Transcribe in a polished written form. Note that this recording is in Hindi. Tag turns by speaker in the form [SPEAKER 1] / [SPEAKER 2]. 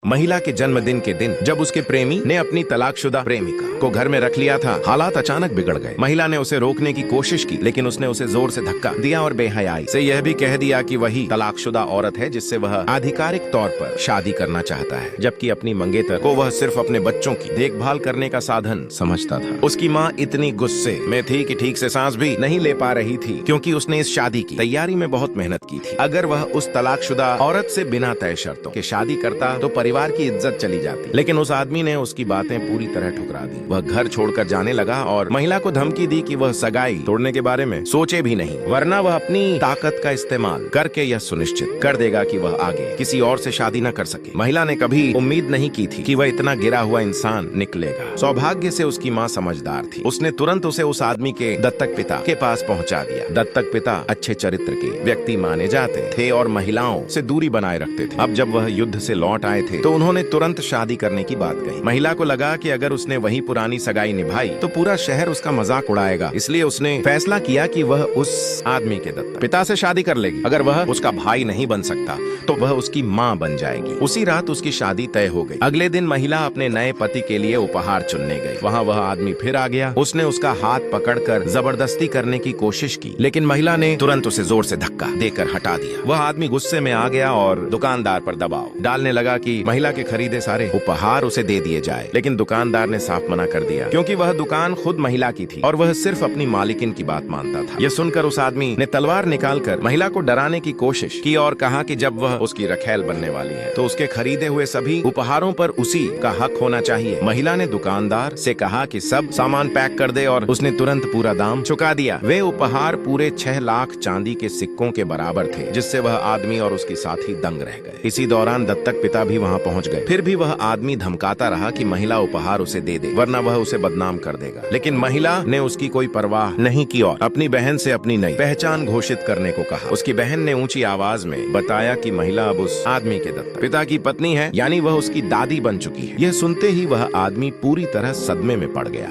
[SPEAKER 1] महिला के जन्मदिन के दिन जब उसके प्रेमी ने अपनी तलाकशुदा प्रेमिका को घर में रख लिया था, हालात अचानक बिगड़ गए। महिला ने उसे रोकने की कोशिश की, लेकिन उसने उसे जोर से धक्का दिया और बेहयाई से यह भी कह दिया कि वही तलाकशुदा औरत है जिससे वह आधिकारिक तौर पर शादी करना चाहता है, जबकि अपनी मंगेतर को वह सिर्फ अपने बच्चों की देखभाल करने का साधन समझता था। उसकी माँ इतनी गुस्से में थी कि ठीक से सांस भी नहीं ले पा रही थी, क्योंकि उसने इस शादी की तैयारी में बहुत मेहनत की थी। अगर वह उस तलाकशुदा औरत से बिना तय शर्तों के शादी करता तो परिवार की इज्जत चली जाती, लेकिन उस आदमी ने उसकी बातें पूरी तरह ठुकरा दी। वह घर छोड़कर जाने लगा और महिला को धमकी दी कि वह सगाई तोड़ने के बारे में सोचे भी नहीं, वरना वह अपनी ताकत का इस्तेमाल करके यह सुनिश्चित कर देगा कि वह आगे किसी और से शादी न कर सके। महिला ने कभी उम्मीद नहीं की थी कि वह इतना गिरा हुआ इंसान निकलेगा। सौभाग्य से उसकी माँ समझदार थी, उसने तुरंत उसे उस आदमी के दत्तक पिता के पास पहुँचा दिया। दत्तक पिता अच्छे चरित्र के व्यक्ति माने जाते थे और महिलाओं से दूरी बनाए रखते थे। अब जब वह युद्ध से लौट आए थे तो उन्होंने तुरंत शादी करने की बात कही। महिला को लगा कि अगर उसने वही पुरानी सगाई निभाई तो पूरा शहर उसका मजाक उड़ाएगा, इसलिए उसने फैसला किया कि वह उस आदमी के दत्तक पिता से शादी कर लेगी। अगर वह उसका भाई नहीं बन सकता तो वह उसकी माँ बन जाएगी। उसी रात उसकी शादी तय हो गई। अगले दिन महिला अपने नए पति के लिए उपहार चुनने गई। वहाँ वह आदमी फिर आ गया। उसने उसका हाथ पकड़कर जबरदस्ती करने की कोशिश की, लेकिन महिला ने तुरंत उसे जोर से धक्का देकर हटा दिया। वह आदमी गुस्से में आ गया और दुकानदार पर दबाव डालने लगा कि महिला के खरीदे सारे उपहार उसे दे दिए जाए, लेकिन दुकानदार ने साफ मना कर दिया, क्योंकि वह दुकान खुद महिला की थी और वह सिर्फ अपनी मालिकिन की बात मानता था। यह सुनकर उस आदमी ने तलवार निकालकर महिला को डराने की कोशिश की और कहा कि जब वह उसकी रखैल बनने वाली है तो उसके खरीदे हुए सभी उपहारों पर उसी का हक होना चाहिए। महिला ने दुकानदार से कहा कि सब सामान पैक कर दे और उसने तुरंत पूरा दाम चुका दिया। वे उपहार पूरे 6 लाख चांदी के सिक्कों के बराबर थे, जिससे वह आदमी और उसके साथी दंग रह गए। इसी दौरान दत्तक पिता भी वहाँ पहुँच गए। फिर भी वह आदमी धमकाता रहा कि महिला उपहार उसे दे दे, वरना वह उसे बदनाम कर देगा। लेकिन महिला ने उसकी कोई परवाह नहीं की और अपनी बहन से अपनी नई पहचान घोषित करने को कहा। उसकी बहन ने ऊंची आवाज में बताया कि महिला अब उस आदमी के दत्तक पिता की पत्नी है, यानी वह उसकी दादी बन चुकी है। यह सुनते ही वह आदमी पूरी तरह सदमे में पड़ गया।